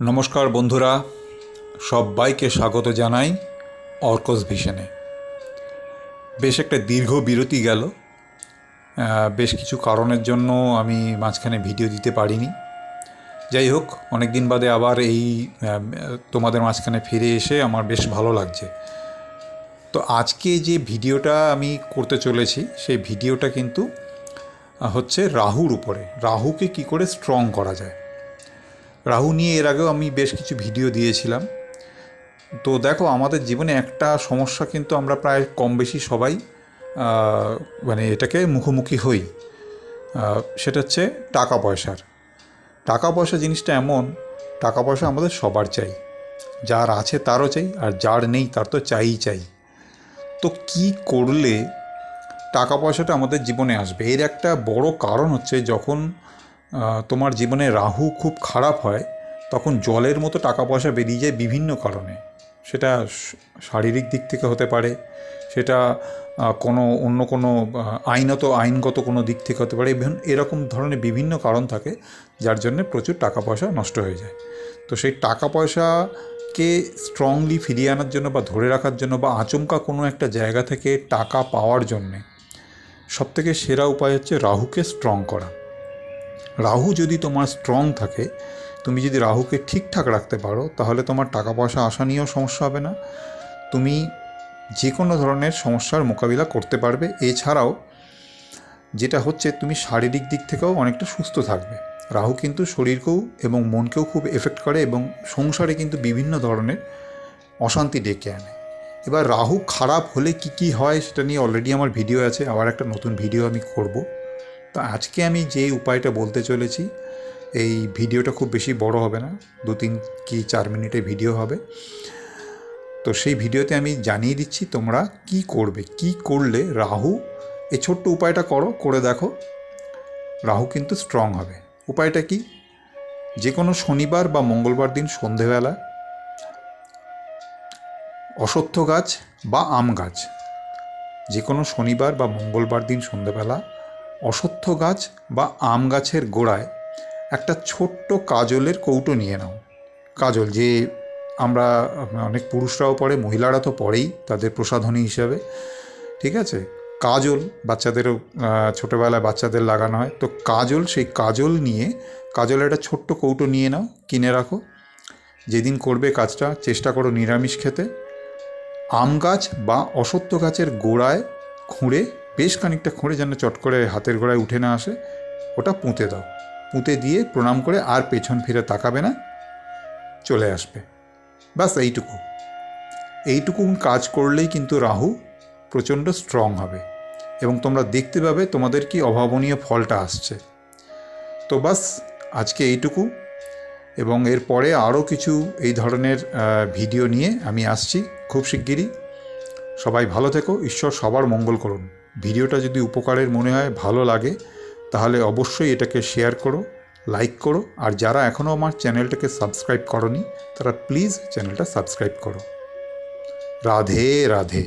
নমস্কার বন্ধুরা, সবাইকে স্বাগত জানাই অর্কস ভিশনে। বেশ একটা দীর্ঘ বিরতি গেল, বেশ কিছু কারণের জন্য আমি মাঝখানে ভিডিও দিতে পারিনি। যাই হোক, অনেক দিন বাদে আবার এই তোমাদের মাঝখানে ফিরে এসে আমার বেশ ভালো লাগছে। তো আজকে যে ভিডিওটা আমি করতে চলেছি সেই ভিডিওটা কিন্তু হচ্ছে রাহুর উপরে। রাহুকে কি করে স্ট্রং করা যায়। রাহু নিয়ে এর আগেও আমি বেশ কিছু ভিডিও দিয়েছিলাম। তো দেখো, আমাদের জীবনে একটা সমস্যা কিন্তু আমরা প্রায় কম বেশি সবাই এটাকে মুখোমুখি হই। সেটা হচ্ছে টাকা পয়সার। টাকা পয়সা জিনিসটা এমন, টাকা পয়সা আমাদের সবার চাই, যার আছে তারও চাই, আর যার নেই তার তো চাই। তো কি করলে টাকা পয়সাটা আমাদের জীবনে আসবে? এর একটা বড় কারণ হচ্ছে, যখন তোমার জীবনে রাহু খুব খারাপ হয় তখন জলের মতো টাকা পয়সা বেরিয়ে যায় বিভিন্ন কারণে। সেটা শারীরিক দিক থেকে হতে পারে, সেটা অন্য কোনো আইনগত কোনো দিক থেকে হতে পারে। এরকম ধরনের বিভিন্ন কারণ থাকে যার জন্য প্রচুর টাকা পয়সা নষ্ট হয়ে যায়। তো সেই টাকা পয়সাকে স্ট্রংলি ফিরিয়ে আনার জন্য বা ধরে রাখার জন্য বা আচমকা কোনো একটা জায়গা থেকে টাকা পাওয়ার জন্যে সবথেকে সেরা উপায় হচ্ছে রাহুকে স্ট্রং করা। রাহু যদি তোমার স্ট্রং থাকে, তুমি যদি রাহুকে ঠিকঠাক রাখতে পারো, তাহলে তোমার টাকা পয়সা আসা নিয়েও সমস্যা হবে না। তুমি যে কোনো ধরনের সমস্যার মোকাবিলা করতে পারবে। এছাড়াও যেটা হচ্ছে, তুমি শারীরিক দিক থেকেও অনেকটা সুস্থ থাকবে। রাহু কিন্তু শরীরকেও এবং মনকেও খুব এফেক্ট করে এবং সংসারে কিন্তু বিভিন্ন ধরনের অশান্তি ডেকে আনে। এবার রাহু খারাপ হলে কি হয় সেটা নিয়ে অলরেডি আমার ভিডিও আছে, আবার একটা নতুন ভিডিও আমি করব। তো আজকে আমি যে উপায়টা বলতে চলেছি, এই ভিডিওটা খুব বেশি বড় হবে না, 2-3 কি 4 মিনিটের ভিডিও হবে। তো সেই ভিডিওতে আমি জানিয়ে দিচ্ছি তোমরা কি করবে, কি করলে রাহু, এই ছোট্ট উপায়টা করে দেখো, রাহু কিন্তু স্ট্রং হবে। উপায়টা কি? যে কোনো শনিবার বা মঙ্গলবার দিন সন্ধেবেলা অশ্বত্থ গাছ বা আম গাছ, যে কোনো শনিবার বা মঙ্গলবার দিন সন্ধেবেলা অশ্বত্থ গাছ বা আম গাছের গোড়ায় একটা ছোট্ট কাজলের কৌটো নিয়ে নাও। কাজল যে আমরা অনেক পুরুষরাও পরে, মহিলারা তো পরেই তাদের প্রসাধনী হিসাবে, ঠিক আছে। কাজল বাচ্চাদেরও, ছোটোবেলায় বাচ্চাদের লাগানো হয়। তো কাজল, সেই কাজল নিয়ে, কাজলের একটা ছোট্ট কৌটো নিয়ে নাও, কিনে রাখো। যেদিন করবে কাজটা, চেষ্টা করো নিরামিষ খেতে। আম গাছ বা অশ্বত্থ গাছের গোড়ায় খুঁড়ে, বেশ খানিকটা খুঁড়ে, যেন চট করে হাতের গোড়ায় উঠে না আসে, ওটা পুঁতে দাও। পুঁতে দিয়ে প্রণাম করে আর পেছন ফিরে তাকাবে না, চলে আসবে। ব্যাস এইটুকু কাজ করলেই কিন্তু রাহু প্রচণ্ড স্ট্রং হবে এবং তোমরা দেখতে পাবে তোমাদের কি অভাবনীয় ফলটা আসছে। তো বাস আজকে এইটুকু, এবং এরপরে আরও কিছু এই ধরনের ভিডিও নিয়ে আমি আসছি খুব শিগগিরই। সবাই ভালো থেকো, ঈশ্বর সবার মঙ্গল করুন। ভিডিওটা যদি উপকারের মনে হয়, ভালো লাগে, তাহলে অবশ্যই এটাকে শেয়ার করো, লাইক করো। আর যারা এখনও আমার চ্যানেলটাকে সাবস্ক্রাইব করোনি, তারা প্লিজ চ্যানেলটা সাবস্ক্রাইব করো। রাধে রাধে।